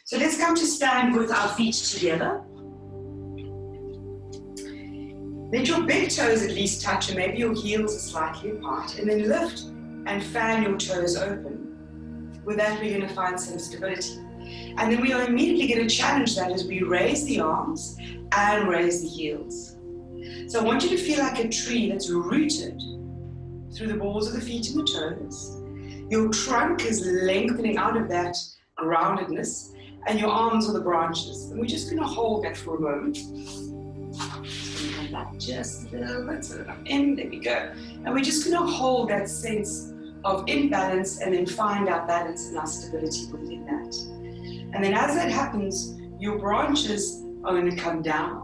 So let's come to stand with our feet together. Let your big toes at least touch, and maybe your heels are slightly apart, and then lift and fan your toes open. With that, we're going to find some stability. And then we are immediately going to challenge that as we raise the arms and raise the heels. So I want you to feel like a tree that's rooted through the balls of the feet and the toes. Your trunk is lengthening out of that groundedness, and your arms are the branches. And we're just going to hold that for a moment. That just a little bit so that I'm in, there we go. And we're just going to hold that sense of imbalance and then find our balance and our stability within that. And then as that happens, your branches are going to come down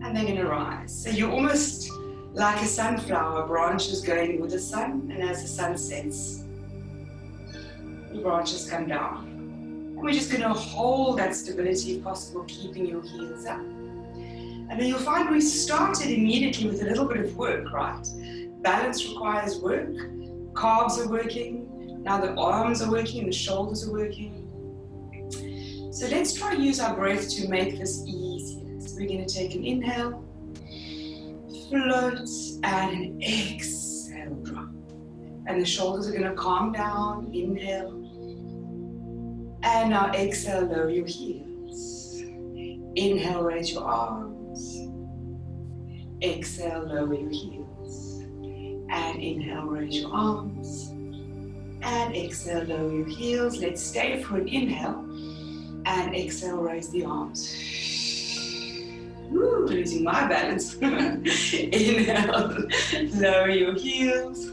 and they're going to rise. So you're almost like a sunflower, branches going with the sun, and as the sun sets, the branches come down. And we're just going to hold that stability if possible, keeping your heels up. And then you'll find we started immediately with a little bit of work, right? Balance requires work, calves are working, now the arms are working, the shoulders are working. So let's try to use our breath to make this easier. So we're going to take an inhale, float, and an exhale, drop. And the shoulders are going to calm down, inhale. And now exhale, lower your heels. Inhale, raise your arms. Exhale, lower your heels. And inhale, raise your arms. And exhale, lower your heels. Let's stay for an inhale. And exhale, raise the arms. Woo, losing my balance. Inhale, lower your heels.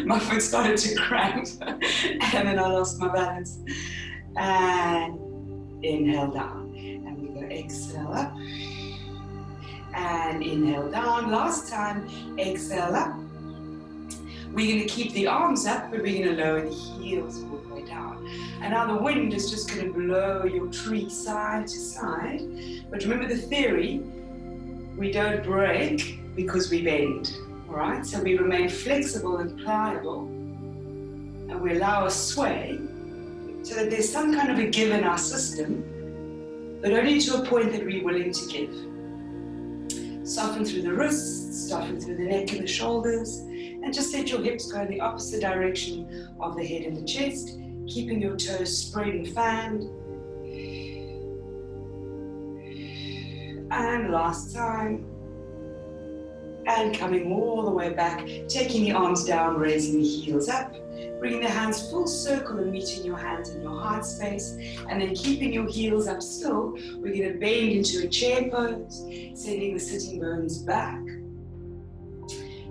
My foot started to cramp. And then I lost my balance. And inhale down. And we go exhale up. And inhale down. Last time, exhale up. We're going to keep the arms up, but we're going to lower the heels all the way down. And now the wind is just going to blow your tree side to side. But remember the theory, we don't break because we bend. All right? So we remain flexible and pliable. And we allow a sway so that there's some kind of a give in our system, but only to a point that we're willing to give. Soften through the wrists, soften through the neck and the shoulders, and just let your hips go in the opposite direction of the head and the chest, keeping your toes spread and fanned. And last time. And coming all the way back, taking the arms down, raising the heels up, bringing the hands full circle and meeting your hands in your heart space, and then keeping your heels up still, we're going to bend into a chair pose, sending the sitting bones back.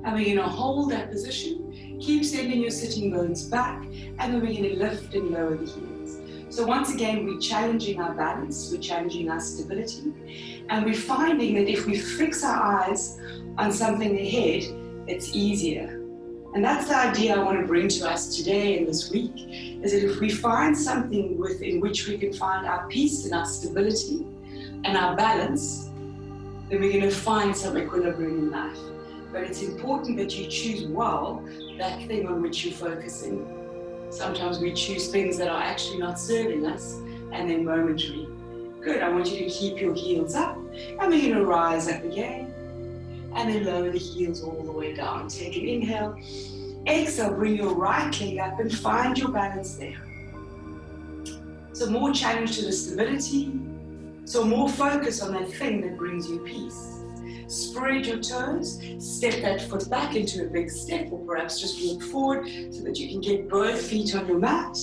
And we're going to hold that position, keep sending your sitting bones back, and then we're going to lift and lower the heels. So once again, we're challenging our balance, we're challenging our stability, and we're finding that if we fix our eyes on something ahead, it's easier. And that's the idea I want to bring to us today and this week, is that if we find something within which we can find our peace and our stability and our balance, then we're going to find some equilibrium in life. But it's important that you choose well that thing on which you're focusing. Sometimes we choose things that are actually not serving us, and they're momentary. Good, I want you to keep your heels up, and we're going to rise up again. And then lower the heels all the way down. Take an inhale. Exhale, bring your right leg up and find your balance there. So more challenge to the stability. So more focus on that thing that brings you peace. Spread your toes. Step that foot back into a big step, or perhaps just walk forward so that you can get both feet on your mat.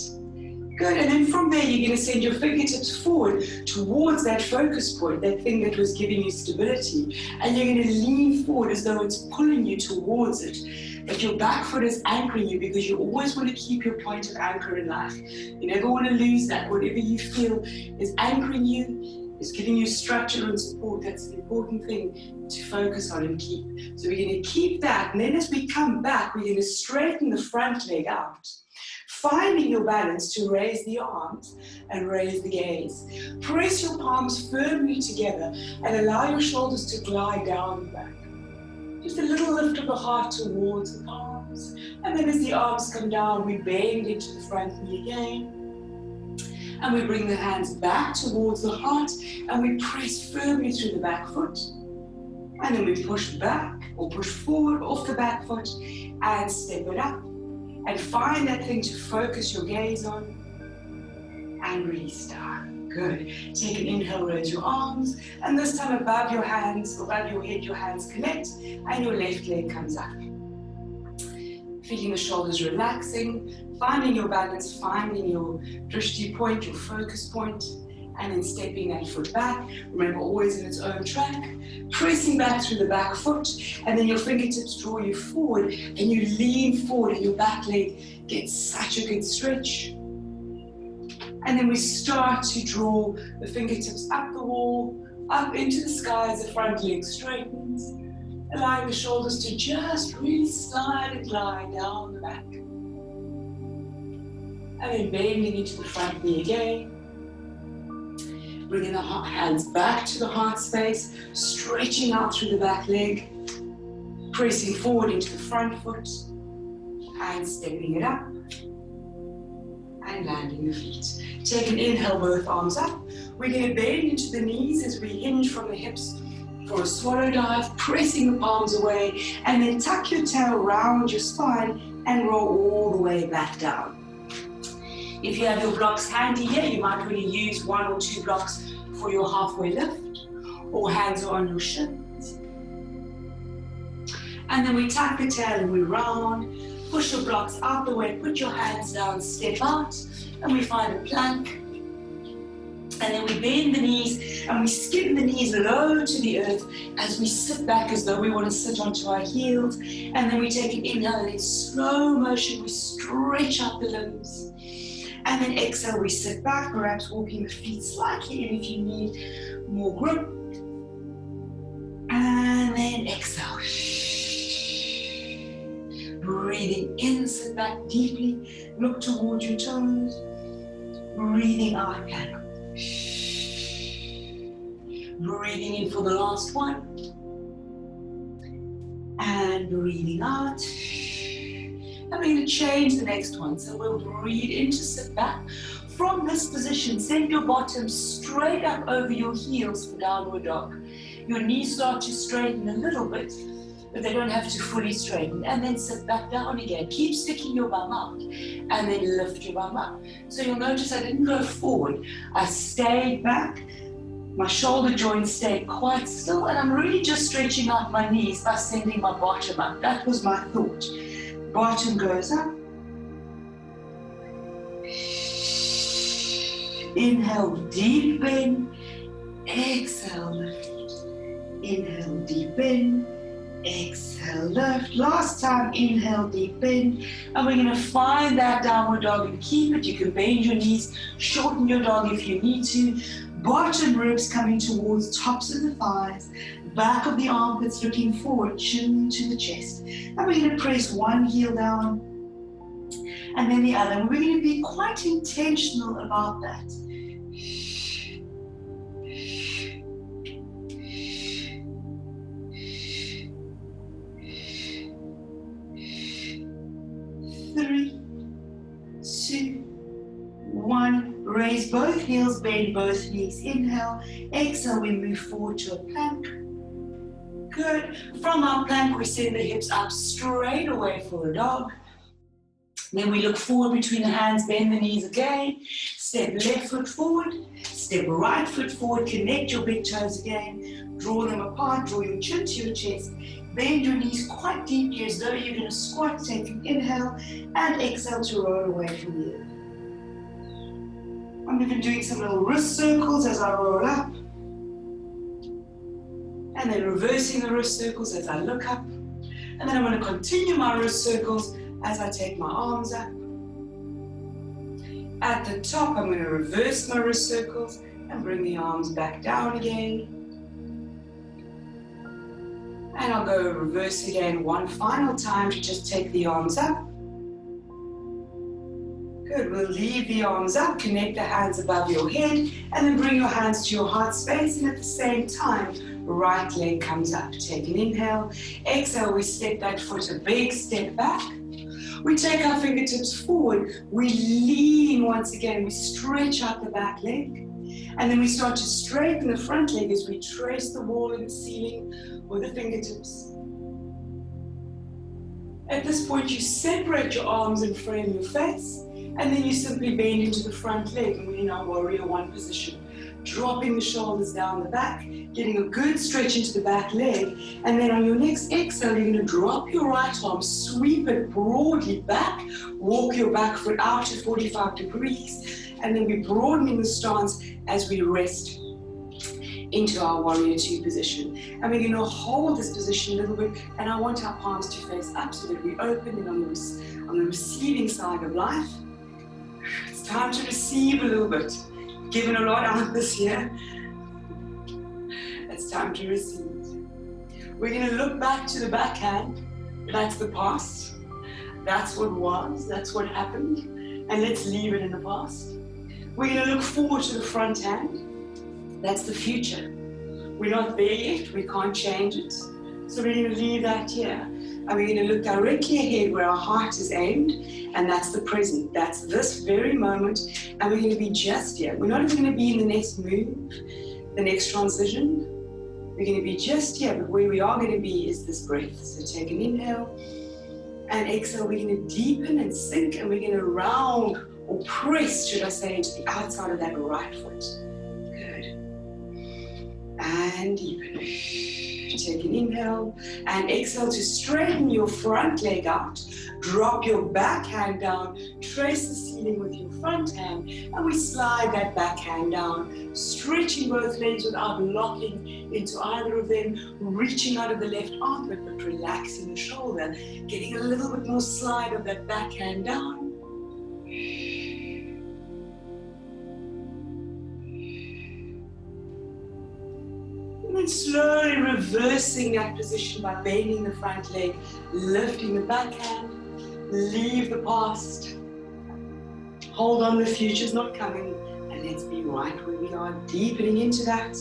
Good, and then from there you're going to send your fingertips forward towards that focus point, that thing that was giving you stability. And you're going to lean forward as though it's pulling you towards it. But your back foot is anchoring you, because you always want to keep your point of anchor in life. You never want to lose that. Whatever you feel is anchoring you, is giving you structure and support. That's an important thing to focus on and keep. So we're going to keep that. And then as we come back, we're going to straighten the front leg out. Finding your balance to raise the arms and raise the gaze. Press your palms firmly together and allow your shoulders to glide down the back. Just a little lift of the heart towards the palms. And then as the arms come down, we bend into the front knee again. And we bring the hands back towards the heart and we press firmly through the back foot. And then we push back or push forward off the back foot and step it up. And find that thing to focus your gaze on. And release down. Good. Take an inhale, raise your arms. And this time above your hands, above your head, your hands connect. And your left leg comes up. Feeling the shoulders relaxing. Finding your balance, finding your drishti point, your focus point. And then stepping that foot back. Remember, always in its own track. Pressing back through the back foot. And then your fingertips draw you forward. And you lean forward and your back leg gets such a good stretch. And then we start to draw the fingertips up the wall, up into the sky as the front leg straightens. Allowing the shoulders to just really slide and glide down the back. And then bending into the front knee again. Bringing the hands back to the heart space, stretching out through the back leg, pressing forward into the front foot, and stepping it up, and landing your feet. Take an inhale, both arms up. We're going to bend into the knees as we hinge from the hips for a swallow dive, pressing the palms away, and then tuck your tail around your spine and roll all the way back down. If you have your blocks handy here, you might really use 1 or 2 blocks for your halfway lift, or hands are on your shins. And then we tuck the tail and we round, push your blocks out the way, put your hands down, step out, and we find a plank. And then we bend the knees and we skim the knees low to the earth as we sit back as though we want to sit onto our heels. And then we take an inhale and in slow motion we stretch out the limbs. And then exhale, we sit back, perhaps walking the feet slightly in if you need more grip. And then exhale. Breathing in, sit back deeply, look towards your toes. Breathing out, plank. Breathing in for the last one. And breathing out. And we're going to change the next one. So we'll breathe in to sit back. From this position, send your bottom straight up over your heels for downward dog. Your knees start to straighten a little bit, but they don't have to fully straighten. And then sit back down again. Keep sticking your bum out and then lift your bum up. So you'll notice I didn't go forward. I stayed back. My shoulder joints stayed quite still, and I'm really just stretching out my knees by sending my bottom up. That was my thought. Bottom goes up. Inhale, deep in. Exhale, lift. Inhale, deep in. Exhale, lift. Last time, inhale, deep in. And we're going to find that downward dog and keep it. You can bend your knees, shorten your dog if you need to. Bottom ribs coming towards tops of the thighs. Back of the armpits looking forward, chin to the chest. And we're going to press one heel down and then the other. And we're going to be quite intentional about that. 3, 2, 1. Raise both heels, bend both knees. Inhale, exhale, we move forward to a plank. Good. From our plank, we send the hips up straight away for a dog. Then we look forward between the hands, bend the knees again. Step left foot forward, step right foot forward, connect your big toes again. Draw them apart, draw your chin to your chest. Bend your knees quite deeply as though you're going to squat. Take an inhale and exhale to roll away from you. I'm even doing some little wrist circles as I roll up. And then reversing the wrist circles as I look up. And then I'm going to continue my wrist circles as I take my arms up. At the top, I'm going to reverse my wrist circles and bring the arms back down again. And I'll go reverse again one final time to just take the arms up. Good, we'll leave the arms up, connect the hands above your head, and then bring your hands to your heart space, and at the same time, right leg comes up. Take an inhale, exhale, we step that foot a big step back. We take our fingertips forward. We lean once again. We stretch out the back leg. And then we start to straighten the front leg as we trace the wall and the ceiling with the fingertips. At this point, you separate your arms and frame your face. And then you simply bend into the front leg. And we're in our warrior one position. Dropping the shoulders down the back, getting a good stretch into the back leg, and then on your next exhale, you're going to drop your right arm, sweep it broadly back, walk your back foot out to 45 degrees, and then we're broadening the stance as we rest into our warrior two position. And we're going to hold this position a little bit, and I want our palms to face up so that we open it on the receiving side of life. It's time to receive a little bit. Given a lot out this year, it's time to receive. We're going to look back to the backhand. That's the past. That's what was. That's what happened. And let's leave it in the past. We're going to look forward to the front hand. That's the future. We're not there yet. We can't change it. So we're going to leave that here. And we're going to look directly ahead where our heart is aimed, and that's the present. That's this very moment, and we're going to be just here. We're not even going to be in the next move, the next transition. We're going to be just here, but where we are going to be is this breath. So take an inhale, and exhale. We're going to deepen and sink, and we're going to round, or press, should I say, into the outside of that right foot. Good. And deepen. Take an inhale and exhale to straighten your front leg out. Drop your back hand down, trace the ceiling with your front hand, and we slide that back hand down, stretching both legs without locking into either of them, reaching out of the left armpit but relaxing the shoulder, getting a little bit more slide of that back hand down. And slowly reversing that position by bending the front leg, lifting the back hand, leave the past, hold on, the future's not coming, and let's be right where we are, deepening into that.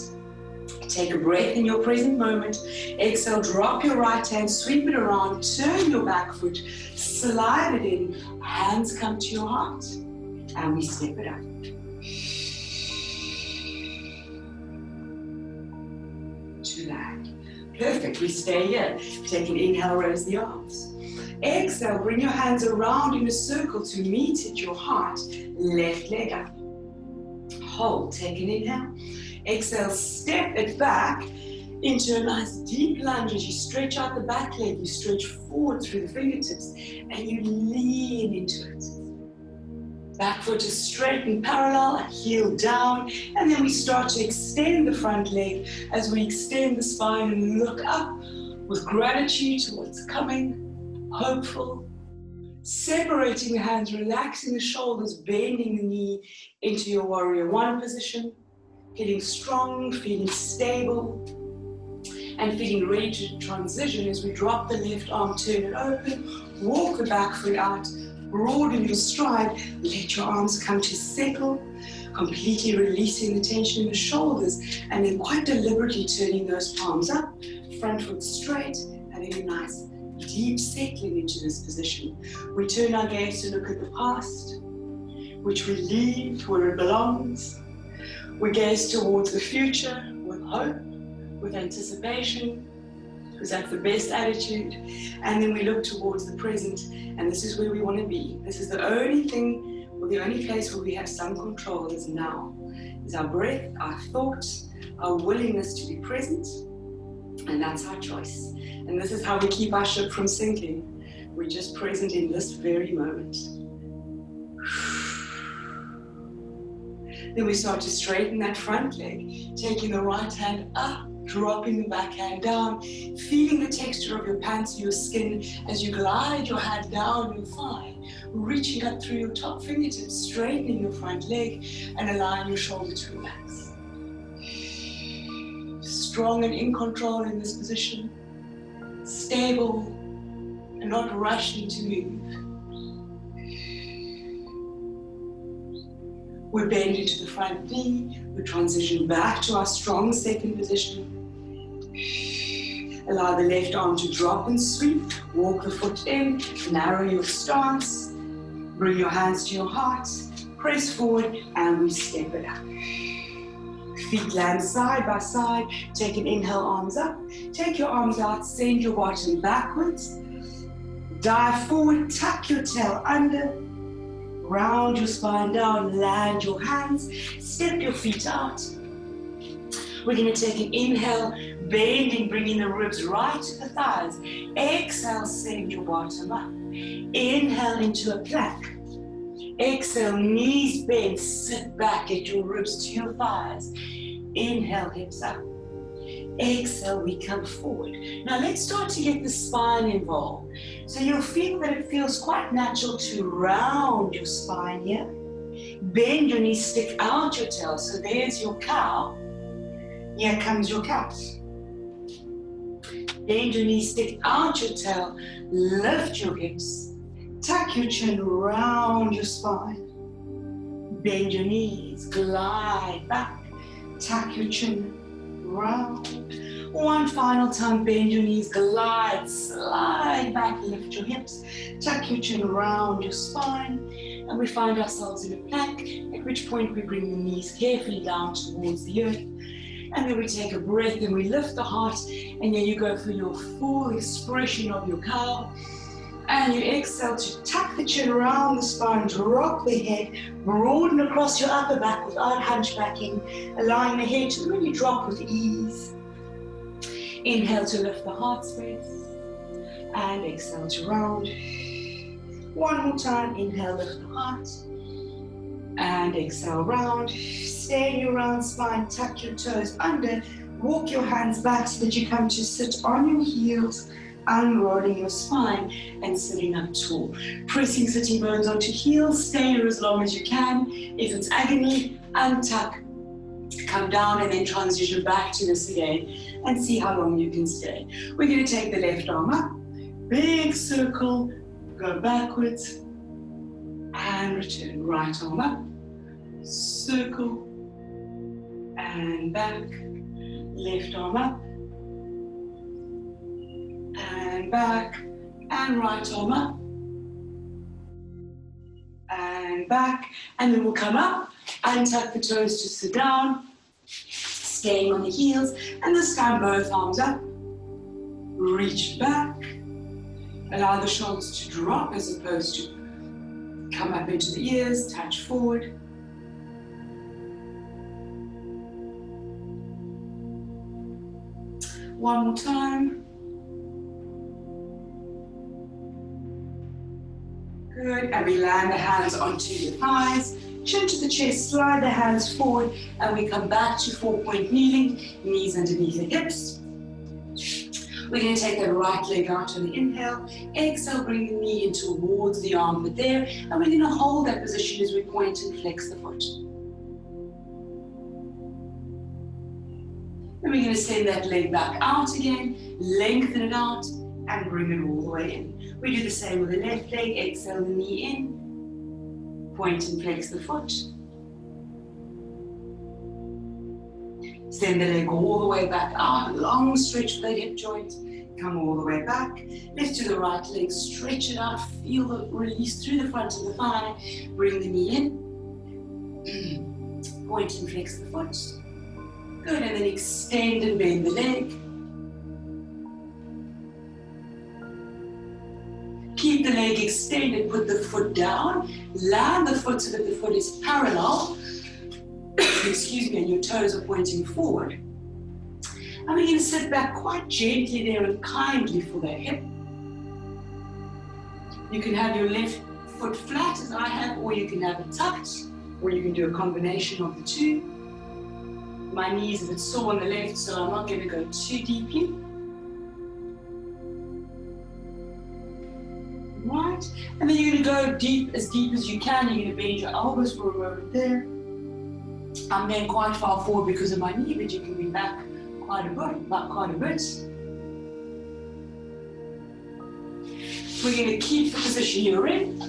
Take a breath in your present moment. Exhale, drop your right hand, sweep it around, turn your back foot, slide it in, hands come to your heart, and we step it up. To land. Perfect, we stay here. Take an inhale, raise the arms. Exhale, bring your hands around in a circle to meet at your heart, left leg up. Hold, take an inhale. Exhale, step it back into a nice deep lunge as you stretch out the back leg, you stretch forward through the fingertips, and you lean into it. Back foot is straight and parallel, heel down, and then we start to extend the front leg as we extend the spine and look up with gratitude to what's coming, hopeful. Separating the hands, relaxing the shoulders, bending the knee into your warrior one position, feeling strong, feeling stable, and feeling ready to transition as we drop the left arm, turn it open, walk the back foot out, broaden your stride, let your arms come to settle, completely releasing the tension in the shoulders, and then quite deliberately turning those palms up, front foot straight, having a nice deep settling into this position. We turn our gaze to look at the past, which we leave where it belongs. We gaze towards the future with hope, with anticipation, because that's the best attitude. And then we look towards the present, and this is where we want to be. This is the only thing, or the only place where we have some control is now. Is our breath, our thoughts, our willingness to be present, and that's our choice. And this is how we keep our ship from sinking. We're just present in this very moment. Then we start to straighten that front leg, taking the right hand up, dropping the back hand down, feeling the texture of your pants, your skin, as you glide your hand down your thigh, reaching up through your top fingertips, straightening your front leg, and allowing your shoulder to relax. Strong and in control in this position, stable and not rushing to move. We bend into the front knee, we transition back to our strong second position. Allow the left arm to drop and sweep. Walk the foot in, narrow your stance. Bring your hands to your heart. Press forward and we step it up. Feet land side by side. Take an inhale, arms up. Take your arms out, send your bottom backwards. Dive forward, tuck your tail under. Round your spine down, land your hands. Step your feet out. We're going to take an inhale, bending, bringing the ribs right to the thighs. Exhale, send your bottom up. Inhale into a plank. Exhale, knees bent, sit back, get your ribs to your thighs. Inhale, hips up. Exhale, we come forward. Now let's start to get the spine involved. So you'll feel that it feels quite natural to round your spine here. Bend your knees, stick out your tail. So there's your cow. Here comes your cat. Bend your knees, stick out your tail. Lift your hips. Tuck your chin, round your spine. Bend your knees, glide back. Tuck your chin, round. One final time, bend your knees, glide, slide back, lift your hips. Tuck your chin, round your spine. And we find ourselves in a plank, at which point we bring the knees carefully down towards the earth. And then we take a breath and we lift the heart. And then you go for your full expression of your cow. And you exhale to tuck the chin around the spine, drop the head, broaden across your upper back without hunchbacking, allowing the head to really drop with ease. Inhale to lift the heart space, and exhale to round. One more time, inhale, lift the heart, and exhale, round. Stay in your round spine, tuck your toes under, walk your hands back so that you come to sit on your heels, unrolling your spine and sitting up tall. Pressing sitting bones onto heels, stay here as long as you can. If it's agony, untuck, come down and then transition back to this again and see how long you can stay. We're going to take the left arm up, big circle, go backwards and return. Right arm up, circle and back, left arm up, and back, and right arm up, and back, and then we'll come up, untuck the toes to sit down, staying on the heels, and this time both arms up, reach back, allow the shoulders to drop as opposed to come up into the ears, touch forward. One more time. Good, and we land the hands onto your thighs, chin to the chest, slide the hands forward, and we come back to 4-point kneeling, knees underneath the hips. We're going to take that right leg out on the inhale, exhale, bring the knee in towards the armpit there, and we're going to hold that position as we point and flex the foot. And we're going to send that leg back out again, lengthen it out, and bring it all the way in. We do the same with the left leg, exhale the knee in, point and flex the foot. Send the leg all the way back out, long stretch for the hip joint, come all the way back. Lift to the right leg, stretch it out, feel the release through the front of the thigh, bring the knee in, point and flex the foot. Good, and then extend and bend the leg. Keep the leg extended, put the foot down, land the foot so that the foot is parallel, excuse me, and your toes are pointing forward. And we're going to sit back quite gently there and kindly for that hip. You can have your left foot flat as I have, or you can have it tucked, or you can do a combination of the two. My knees are a bit sore on the left, so I'm not going to go too deeply. Right, and then you're going to go deep as you can. You're going to bend your elbows for a moment there. I'm then quite far forward because of my knee, but you can be back quite a bit. We're going to keep the position you're in.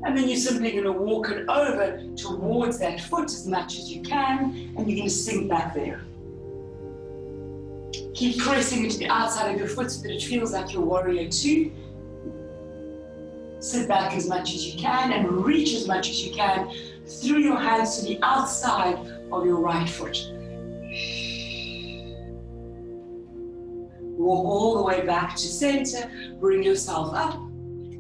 And then you're simply going to walk it over towards that foot as much as you can, and you're going to sink back there. Keep pressing into the outside of your foot so that it feels like your warrior two. Sit back as much as you can and reach as much as you can through your hands to the outside of your right foot. Walk all the way back to center, bring yourself up,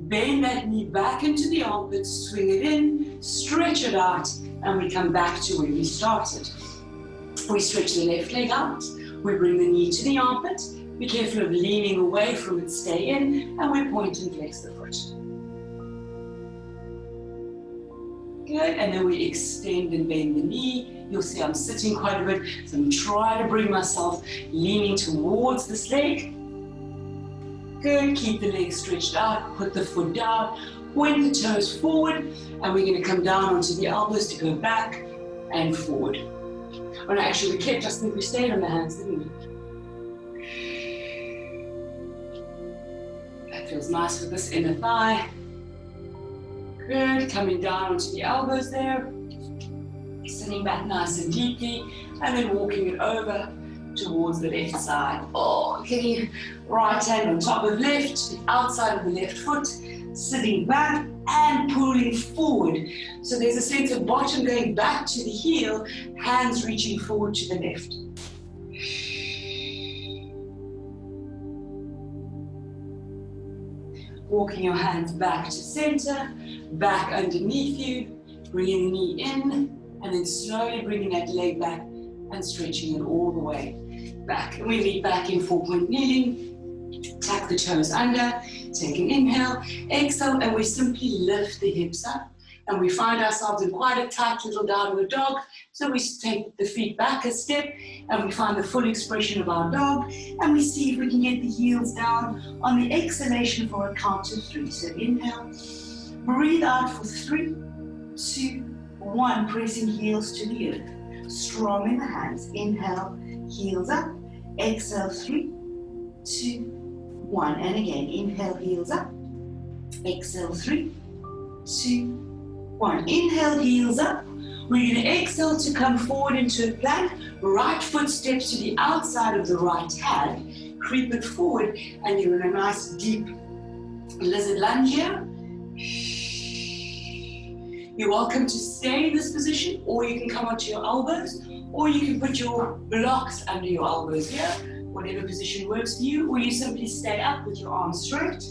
bend that knee back into the armpit, swing it in, stretch it out, and we come back to where we started. We stretch the left leg out, we bring the knee to the armpit, be careful of leaning away from it, stay in, and we point and flex the foot. Good, and then we extend and bend the knee. You'll see I'm sitting quite a bit, so I'm trying to bring myself leaning towards this leg. Good, keep the leg stretched out, put the foot down, point the toes forward, and we're going to come down onto the elbows to go back and forward. Oh no, actually we kept, I think we stayed on the hands, didn't we? That feels nice with this inner thigh. Good, coming down onto the elbows there, sitting back nice and deeply, and then walking it over towards the left side. Oh, getting right hand on top of left, the outside of the left foot, sitting back and pulling forward. So there's a sense of bottom going back to the heel, hands reaching forward to the left. Walking your hands back to center, back underneath you, bringing the knee in, and then slowly bringing that leg back and stretching it all the way back. And we meet back in 4-point kneeling, tuck the toes under, take an inhale, exhale, and we simply lift the hips up. And we find ourselves in quite a tight little downward dog. So we take the feet back a step and we find the full expression of our dog. And we see if we can get the heels down on the exhalation for a count of 3. So inhale, breathe out for 3, 2, 1, pressing heels to the earth. Strong in the hands. Inhale, heels up. Exhale, 3, 2, 1. And again, inhale, heels up. Exhale, 3, 2, 1. Inhale, heels up. We're going to exhale to come forward into a plank. Right foot steps to the outside of the right hand. Creep it forward, and you're in a nice deep lizard lunge here. You're welcome to stay in this position, or you can come onto your elbows, or you can put your blocks under your elbows here, whatever position works for you, or you simply stay up with your arms straight.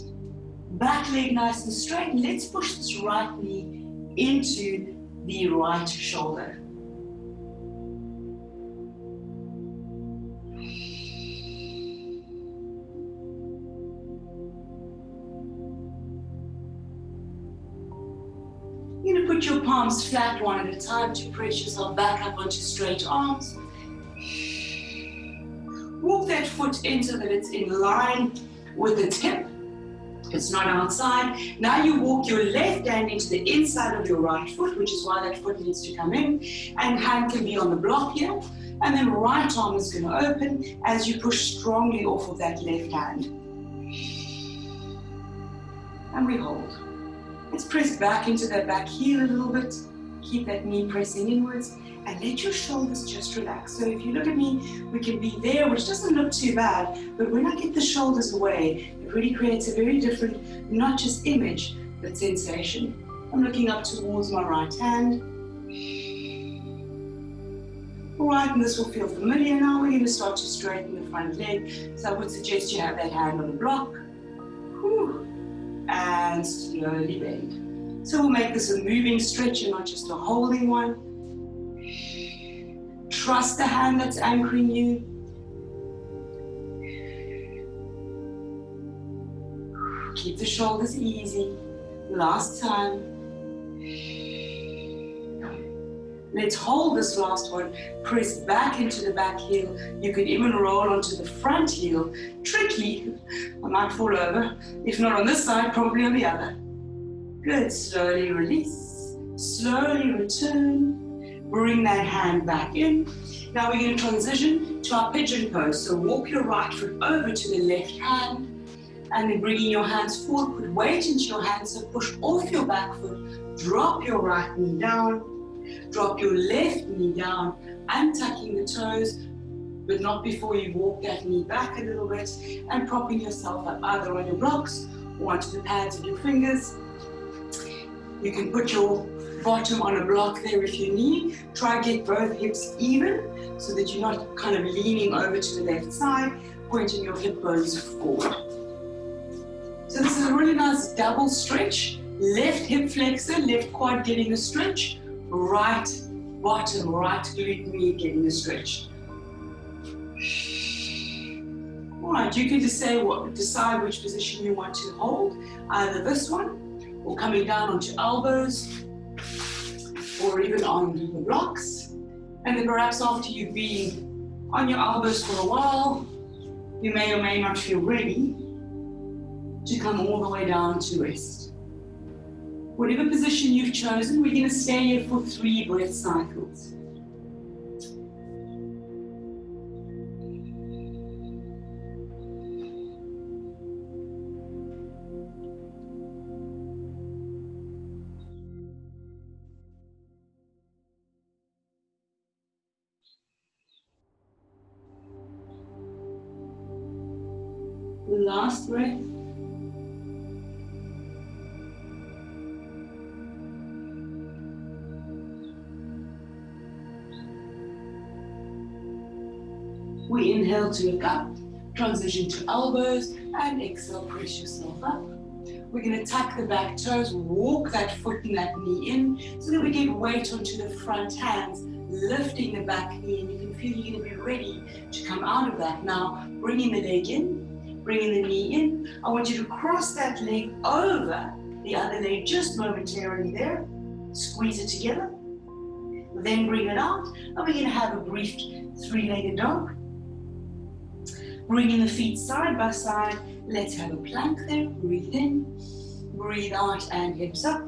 Back leg nice and straight. Let's push this right knee into the right shoulder. You're going to put your palms flat one at a time to press yourself back up onto straight arms. Walk that foot in so that it's in line with its hip. It's not outside. Now you walk your left hand into the inside of your right foot, which is why that foot needs to come in, and hand can be on the block here. And then right arm is going to open as you push strongly off of that left hand. And we hold. Let's press back into that back heel a little bit. Keep that knee pressing inwards and let your shoulders just relax. So if you look at me, we can be there, which doesn't look too bad, but when I get the shoulders away, it really creates a very different, not just image, but sensation. I'm looking up towards my right hand. All right, and this will feel familiar now. We're going to start to straighten the front leg. So I would suggest you have that hand on the block. Whew. And slowly bend. So we'll make this a moving stretch and not just a holding one. Trust the hand that's anchoring you. Keep the shoulders easy. Last time. Let's hold this last one. Press back into the back heel. You can even roll onto the front heel. Tricky. I might fall over. If not on this side, probably on the other. Good. Slowly release. Slowly return. Bring that hand back in. Now we're going to transition to our pigeon pose. So walk your right foot over to the left hand and then bringing your hands forward, put weight into your hands, so push off your back foot, drop your right knee down, drop your left knee down, untucking the toes, but not before you walk that knee back a little bit and propping yourself up either on your blocks or onto the pads of your fingers. You can put your bottom on a block there if you need. Try get both hips even so that you're not kind of leaning over to the left side, pointing your hip bones forward. So this is a really nice double stretch. Left hip flexor, left quad getting a stretch, right bottom, right glute med getting a stretch. All right, you can decide which position you want to hold, either this one, or coming down onto elbows, or even on the blocks. And then perhaps after you've been on your elbows for a while, you may or may not feel ready to come all the way down to rest. Whatever position you've chosen, we're going to stay here for 3 breath cycles. Last breath. We inhale to look up, transition to elbows, and exhale, press yourself up. We're going to tuck the back toes, walk that foot and that knee in so that we get weight onto the front hands, lifting the back knee, and you can feel you're going to be ready to come out of that. Now, bringing the leg in, bringing the knee in. I want you to cross that leg over the other leg just momentarily there. Squeeze it together. Then bring it out, and we're going to have a brief 3-legged dog. Bringing the feet side by side. Let's have a plank there. Breathe in, breathe out, and hips up.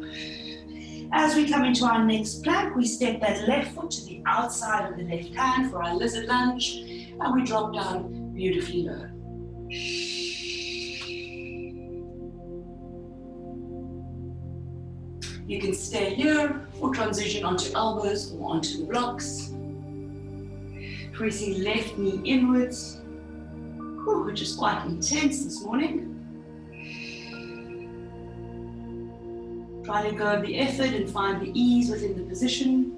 As we come into our next plank, we step that left foot to the outside of the left hand for our lizard lunge, and we drop down beautifully low. You can stay here or transition onto elbows or onto the blocks. Pressing left knee inwards. Which is quite intense this morning. Try to go the effort and find the ease within the position.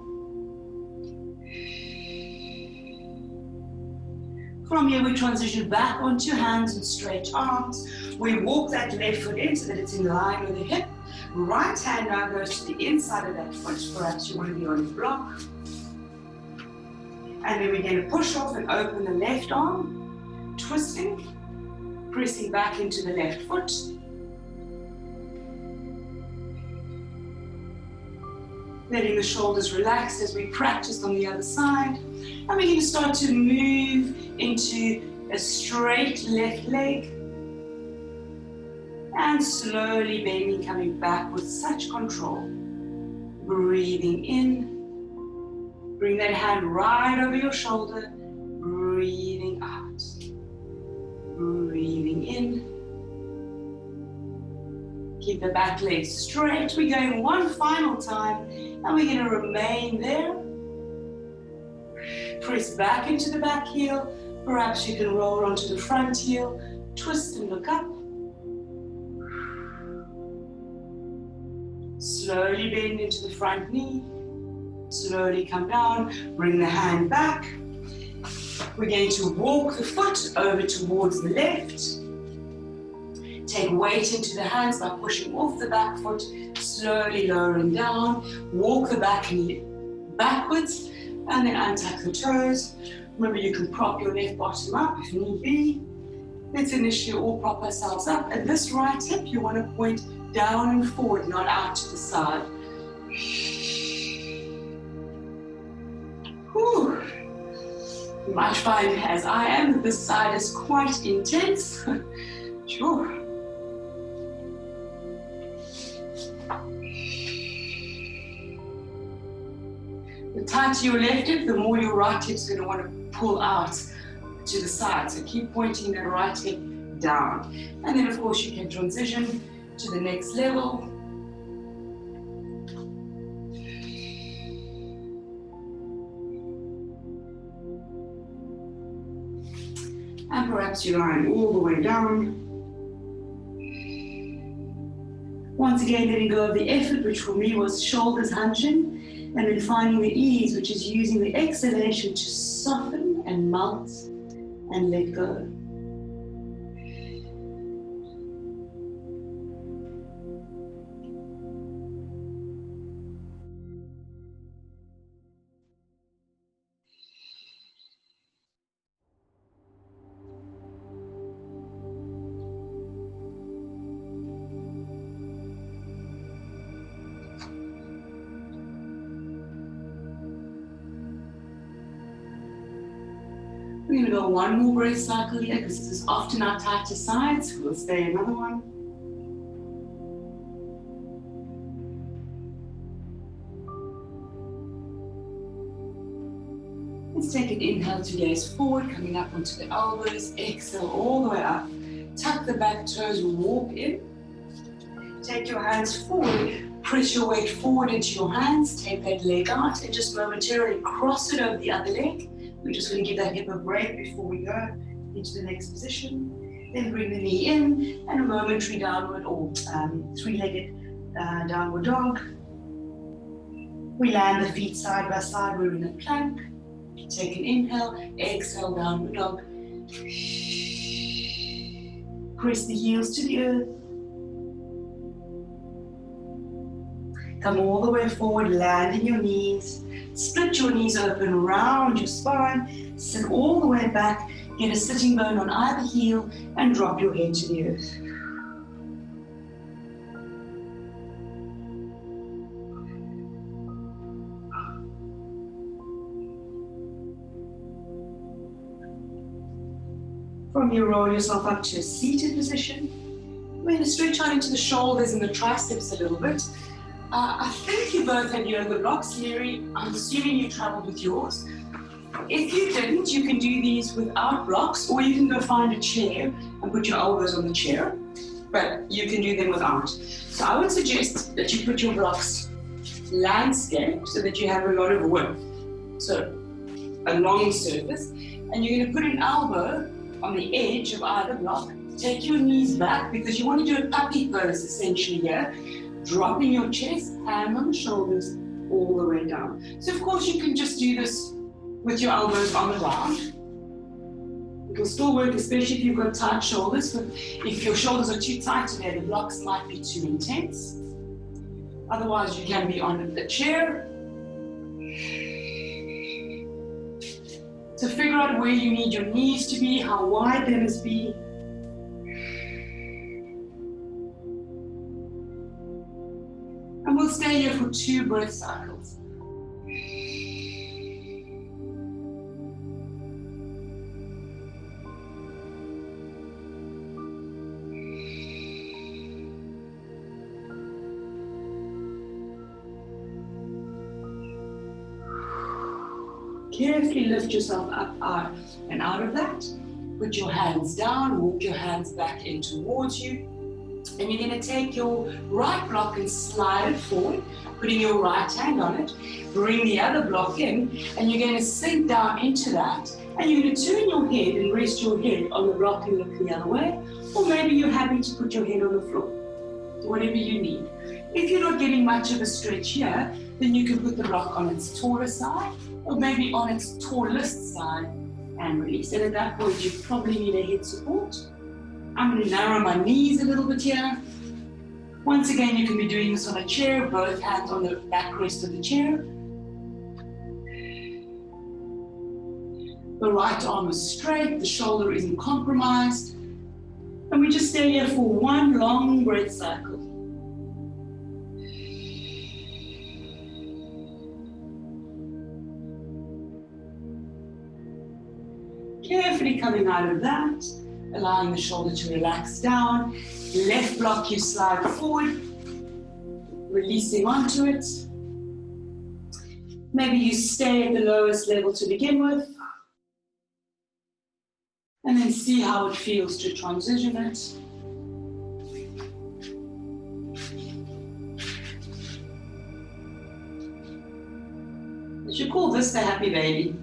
From here, we transition back onto hands and straight arms. We walk that left foot in so that it's in line with the hip. Right hand now goes to the inside of that foot. Perhaps you want to be on the block. And then we're going to push off and open the left arm. Twisting, pressing back into the left foot. Letting the shoulders relax as we practice on the other side. And we're going to start to move into a straight left leg. And slowly bending, coming back with such control. Breathing in. Bring that hand right over your shoulder. Breathing out. Breathing in. Keep the back leg straight. We're going one final time and we're going to remain there. Press back into the back heel. Perhaps you can roll onto the front heel. Twist and look up. Slowly bend into the front knee. Slowly come down. Bring the hand back. We're going to walk the foot over towards the left. Take weight into the hands by pushing off the back foot, slowly lowering down. Walk the back knee backwards and then untuck the toes. Remember, you can prop your left bottom up if need be. Let's initially all prop ourselves up. And this right hip, you want to point down and forward, not out to the side. Whew. You might find, as I am, that this side is quite intense. Sure. The tighter your left hip, the more your right hip's going to want to pull out to the side. So keep pointing that right hip down. And then, of course, you can transition to the next level. Perhaps you're lying all the way down. Once again, letting go of the effort, which for me was shoulders hunching, and then finding the ease, which is using the exhalation to soften and melt and let go. We're going to go one more breath cycle here because this is often our tighter sides. We'll stay another one. Let's take an inhale to gaze forward, coming up onto the elbows. Exhale all the way up. Tuck the back toes, walk in. Take your hands forward. Press your weight forward into your hands. Take that leg out and just momentarily cross it over the other leg. We're just going to give that hip a break before we go into the next position. Then bring the knee in and a momentary downward or three-legged downward dog. We land the feet side by side. We're in a plank. Take an inhale, exhale, downward dog. Press the heels to the earth. Come all the way forward, land in your knees. Split your knees open around your spine. Sit all the way back. Get a sitting bone on either heel and drop your head to the earth. From here, roll yourself up to a seated position. We're going to stretch out into the shoulders and the triceps a little bit. I think you both had yoga blocks, Mary. I'm assuming you traveled with yours. If you didn't, you can do these without blocks, or you can go find a chair and put your elbows on the chair, but you can do them without. So I would suggest that you put your blocks landscape so that you have a lot of width. So a long surface, and you're going to put an elbow on the edge of either block. Take your knees back because you want to do a puppy pose essentially here. Dropping your chest, hand on the shoulders, all the way down. So of course you can just do this with your elbows on the ground. It'll still work, especially if you've got tight shoulders, but if your shoulders are too tight today, the blocks might be too intense. Otherwise you can be on the chair. To figure out where you need your knees to be, how wide they must be. And we'll stay here for 2 breath cycles. Carefully lift yourself up out and out of that. Put your hands down, walk your hands back in towards you. And you're going to take your right block and slide it forward, putting your right hand on it. Bring the other block in, and you're going to sink down into that. And you're going to turn your head and rest your head on the block and look the other way. Or maybe you're happy to put your head on the floor, whatever you need. If you're not getting much of a stretch here, then you can put the block on its taller side, or maybe on its tallest side, and release. And at that point, you probably need a head support. I'm going to narrow my knees a little bit here. Once again, you can be doing this on a chair, both hands on the backrest of the chair. The right arm is straight, the shoulder isn't compromised. And we just stay here for 1 long breath cycle. Carefully coming out of that, allowing the shoulder to relax down. Left block, you slide forward, releasing onto it. Maybe you stay at the lowest level to begin with, and then see how it feels to transition it. I should call this the happy baby.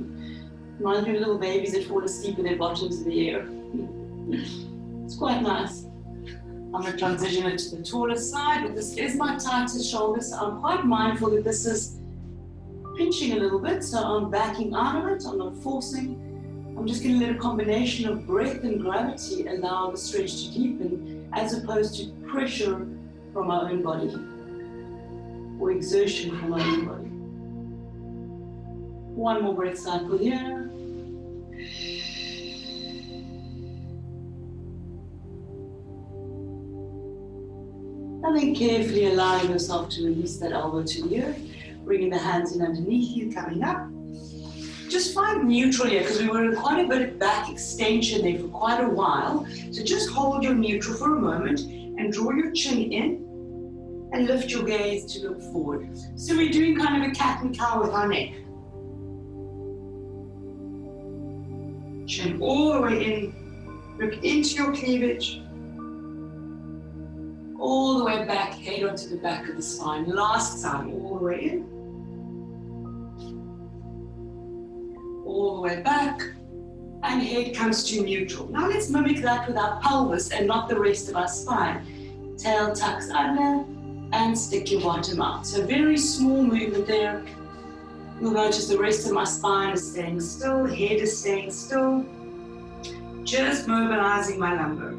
Reminds me of little babies that fall asleep with their bottoms in the air. It's quite nice. I'm going to transition it to the taller side, but this is my tightest shoulder, so I'm quite mindful that this is pinching a little bit, so I'm backing out of it, I'm not forcing. I'm just going to let a combination of breath and gravity allow the stretch to deepen, as opposed to pressure from our own body, or exertion from our own body. One more breath cycle here. And then carefully allowing yourself to release that elbow to the earth, bringing the hands in underneath you, coming up. Just find neutral here, because we were in quite a bit of back extension there for quite a while. So just hold your neutral for a moment and draw your chin in and lift your gaze to look forward. So we're doing kind of a cat and cow with our neck. Chin all the way in, look into your cleavage. All the way back, head onto the back of the spine. Last time, all the way in. All the way back. And head comes to neutral. Now let's mimic that with our pelvis and not the rest of our spine. Tail tucks under and stick your bottom out. So very small movement there. You'll notice the rest of my spine is staying still, head is staying still. Just mobilizing my lumbar.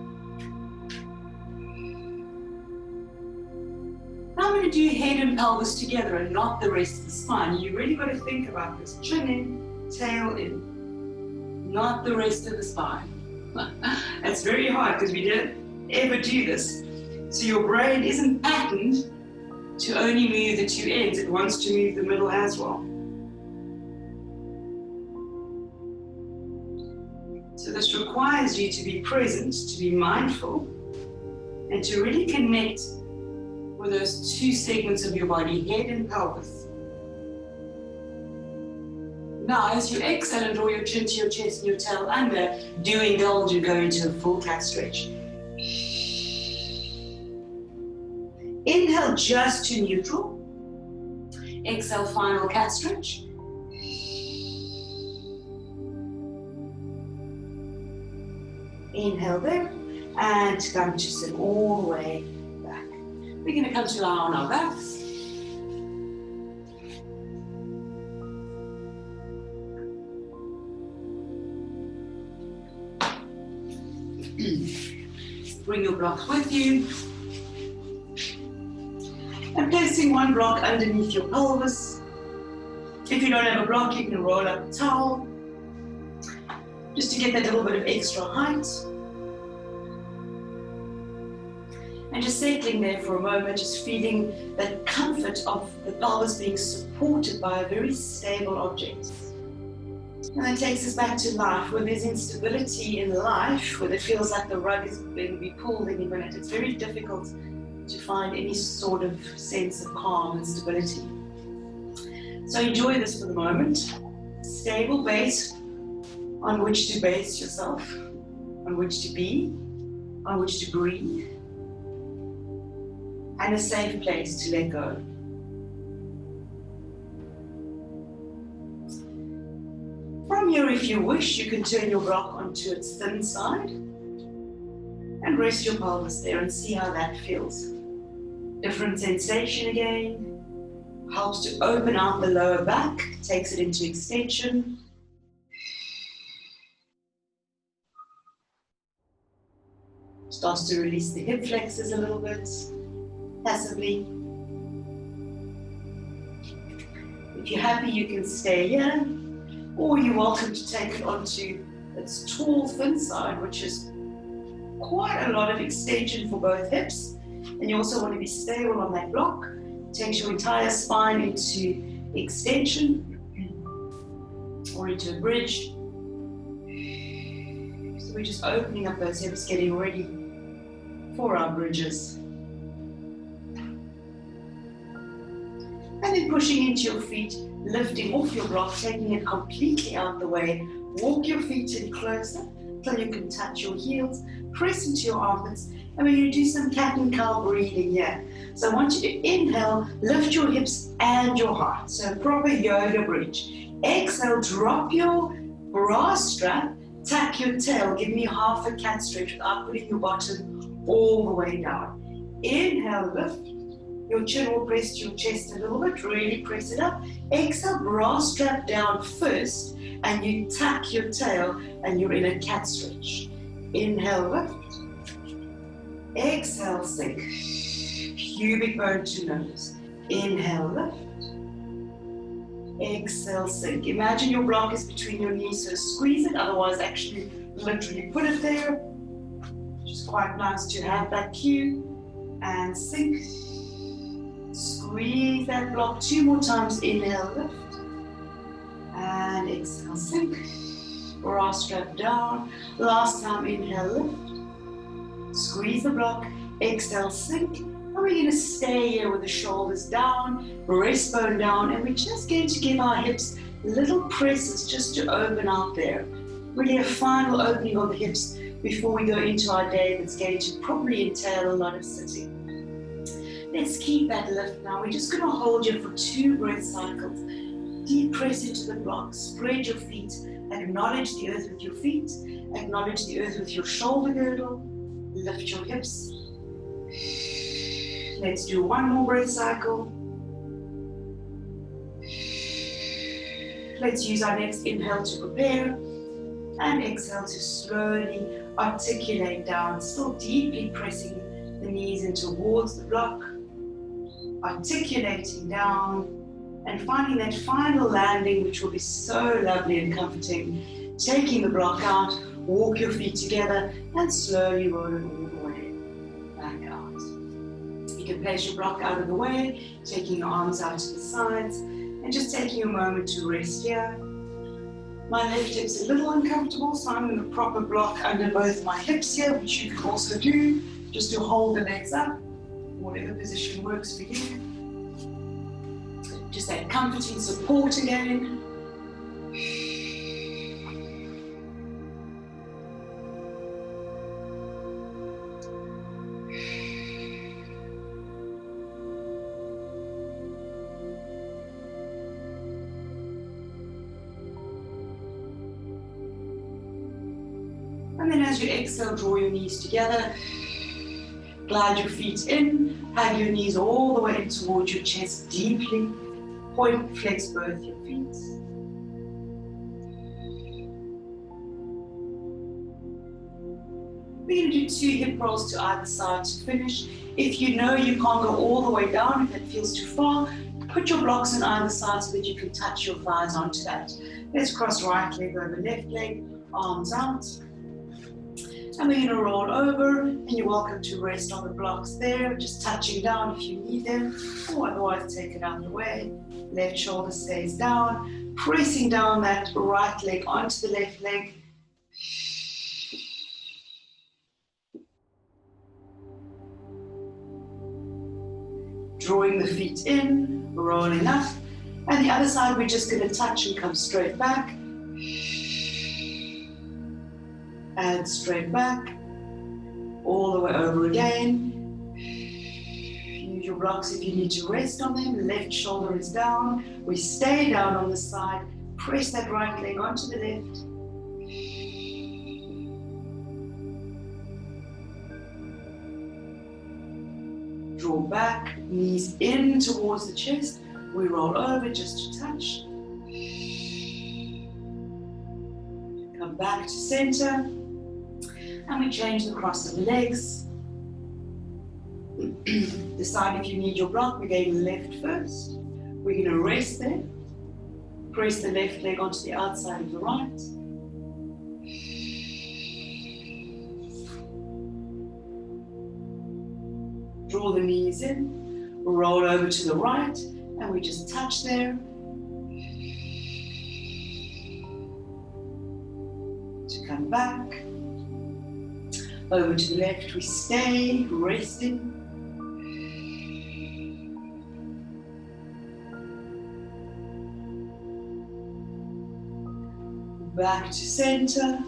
Now I'm going to do head and pelvis together and not the rest of the spine. You really got to think about this. Chin in, tail in, not the rest of the spine. It's very hard because we didn't ever do this. So your brain isn't patterned to only move the two ends. It wants to move the middle as well. So this requires you to be present, to be mindful, and to really connect with those two segments of your body, head and pelvis. Now, as you exhale and draw your chin to your chest and your tail under, do indulge and go into a full cat stretch. Inhale just to neutral. Exhale, final cat stretch. Inhale there, and come to sit all the way back. We're going to come to lie on our backs. Bring your blocks with you. And placing one block underneath your pelvis. If you don't have a block, you can roll up a towel, just to get that little bit of extra height. And just settling there for a moment, just feeling that comfort of the pelvis being supported by a very stable object. And that takes us back to life, where there's instability in life, where it feels like the rug is going to be pulled any minute. It's very difficult to find any sort of sense of calm and stability. So enjoy this for the moment. Stable base on which to base yourself, on which to be, on which to breathe, and a safe place to let go. From here, if you wish, you can turn your block onto its thin side and rest your pelvis there and see how that feels. Different sensation again. Helps to open out the lower back, takes it into extension. Starts to release the hip flexors a little bit, passively. If you're happy, you can stay here, or you're welcome to take it onto its tall, thin side, which is quite a lot of extension for both hips. And you also want to be stable on that block. Takes your entire spine into extension or into a bridge. So we're just opening up those hips, getting ready for our bridges. And then pushing into your feet, lifting off your block, taking it completely out the way. Walk your feet in closer till you can touch your heels. Press into your armpits. And we're going to do some cat and cow breathing here. So I want you to inhale, lift your hips and your heart. So proper yoga bridge. Exhale, drop your bra strap, Tuck your tail, give me half a cat stretch without putting your bottom all the way down. Inhale, lift. Your chin will press to your chest a little bit, really press it up. Exhale, bra strap down first, and you tuck your tail, and you're in a cat stretch. Inhale, lift. Exhale, sink. Pubic bone to nose. Inhale, lift. Exhale, sink. Imagine your block is between your knees, so squeeze it, otherwise actually literally put it there. Which is quite nice to have that cue. And sink. Squeeze that block 2 more times. Inhale, lift. And exhale, sink. Bra strap down. Last time, inhale, lift. Squeeze the block. Exhale, sink. And we're going to stay here with the shoulders down, breastbone down, and we're just going to give our hips little presses just to open out there. Really a final opening of the hips before we go into our day that's going to probably entail a lot of sitting. Let's keep that lift now. We're just going to hold you for 2 breath cycles. Deep press into the block. Spread your feet. Acknowledge the earth with your feet. Acknowledge the earth with your shoulder girdle. Lift your hips. Let's do 1 more breath cycle. Let's use our next inhale to prepare. And exhale to slowly articulate down. Still deeply pressing the knees in towards the block. Articulating down and finding that final landing, which will be so lovely and comforting. Taking the block out, walk your feet together and slowly roll it all the way back out. You can place your block out of the way, taking your arms out to the sides and just taking a moment to rest here. My left hip's a little uncomfortable, so I'm going to prop a block under both my hips here, which you can also do, just to hold the legs up. Whatever position works for you. Just that comforting support again. And then as you exhale, draw your knees together. Glide your feet in, hug your knees all the way in towards your chest deeply. Point, flex both your feet. We're going to do 2 hip rolls to either side to finish. If you know you can't go all the way down, if that feels too far, put your blocks on either side so that you can touch your thighs onto that. Let's cross right leg over left leg, arms out. And we're going to roll over, and you're welcome to rest on the blocks there, just touching down if you need them, or otherwise take it out of the way. Left shoulder stays down, pressing down that right leg onto the left leg. Drawing the feet in, rolling up, and the other side we're just going to touch and come straight back. And straight back, all the way over again. Use your blocks if you need to rest on them. Left shoulder is down. We stay down on the side. Press that right leg onto the left. Draw back, knees in towards the chest. We roll over just to touch. Come back to center. And we change the cross of the legs. Decide if you need your block. We're going left first. We're going to rest there. Press the left leg onto the outside of the right. Draw the knees in. Roll over to the right. And we just touch there. To come back. Over to the left, we stay, resting. Back to center,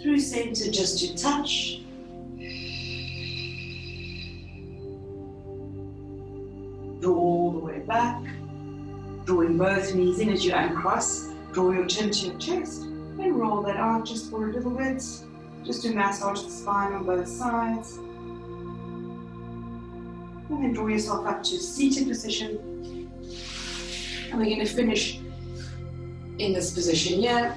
through center just to touch. Draw all the way back, drawing both knees in as you uncross. Draw your chin to your chest. And roll that out just for a little bit, just to massage the spine on both sides. And then draw yourself up to seated position. And we're going to finish in this position here.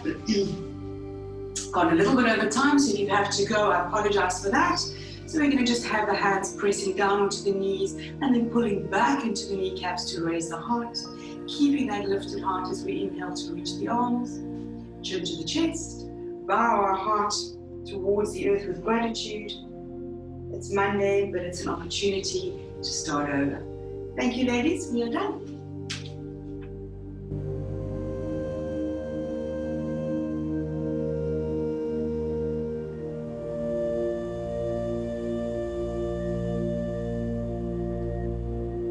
Gone a little bit over time, so if you have to go, I apologize for that. So we're going to just have the hands pressing down onto the knees and then pulling back into the kneecaps to raise the heart. Keeping that lifted heart as we inhale to reach the arms, chin to the chest, bow our heart towards the earth with gratitude. It's Monday, but it's an opportunity to start over. Thank you, ladies. We are done.